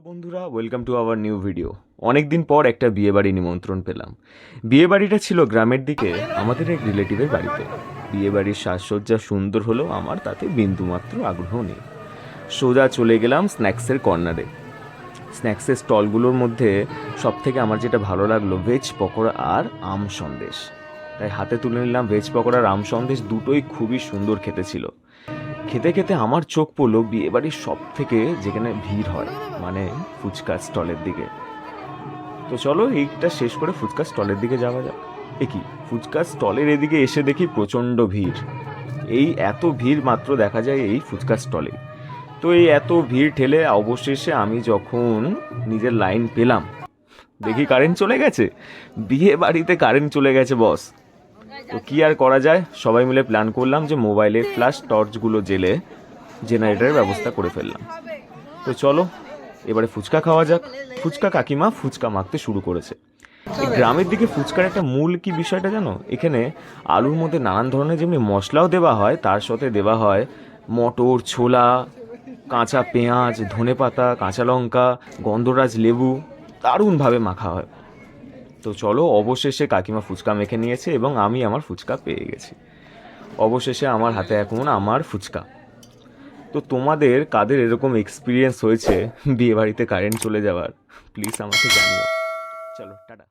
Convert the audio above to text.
বন্ধুরা, welcome to our new video. অনেক দিন পর একটা বিয়েবাড়ি নিমন্ত্রণ পেলাম। বিয়েবাড়িটা ছিল গ্রামের দিকে আমাদের এক রিলেটিভের বাড়িতে। বিয়েবাড়ির সাজসজ্জা সুন্দর হলেও আমার তাতে বিন্দুমাত্র আগ্রহ নেই। সোজা চলে গেলাম স্ন্যাক্সের কর্নারে। স্ন্যাক্সের স্টলগুলোর মধ্যে সব থেকে আমার যেটা ভালো লাগলো ভেজ পকোড়া আর আম সন্দেশ। তাই হাতে তুলে নিলাম ভেজ পকোড়া আর আম সন্দেশ, দুটোই খুবই সুন্দর খেতে ছিল। খেতে খেতে আমার চোখ পড়লো বিয়েবাড়ির সব থেকে যেখানে ভিড় হয়, মানে ফুচকা স্টলের দিকে। তো চলো এইটা শেষ করে ফুচকা স্টলের দিকে যাওয়া যাক। কি ফুচকা স্টলের এদিকে এসে দেখি প্রচণ্ড ভিড়। এই এত ভিড় মাত্র দেখা যায় এই ফুচকা স্টলে। তো এই এত ভিড় ঠেলে অবশেষে আমি যখন নিজের লাইন পেলাম, দেখি কারেন্ট চলে গেছে। বিয়ে বাড়িতে কারেন্ট চলে গেছে বস। তো কি আর করা যায়, সবাই মিলে প্ল্যান করলাম যে মোবাইলের ফ্ল্যাশ টর্চগুলো জেলে জেনারেটরের ব্যবস্থা করে ফেললাম। তো চলো এবারে ফুচকা খাওয়া যাক। ফুচকা কাকিমা ফুচকা মাখতে শুরু করেছে। এই গ্রামের দিকে ফুচকার একটা মূল কি বিষয়টা জানো, এখানে আলুর মধ্যে নানান ধরনের যেমনি মশলাও দেওয়া হয়, তার সাথে দেওয়া হয় মটর, ছোলা, কাঁচা পেঁয়াজ, ধনেপাতা, কাঁচা লঙ্কা, গন্ধরাজ লেবু, দারুণভাবে মাখা হয়। তো চলো অবশেষে কাকিমা ফুচকা মেখে নিয়েছে এবং আমি আমার ফুচকা পেয়ে গেছি। অবশেষে আমার হাতে এখন আমার ফুচকা। তো তোমাদের কাদের এরকম এক্সপিরিয়েন্স হয়েছে বিয়ে বাড়িতে কারেন্ট চলে যাওয়ার, প্লিজ আমাকে জানিও। চলো টাটা।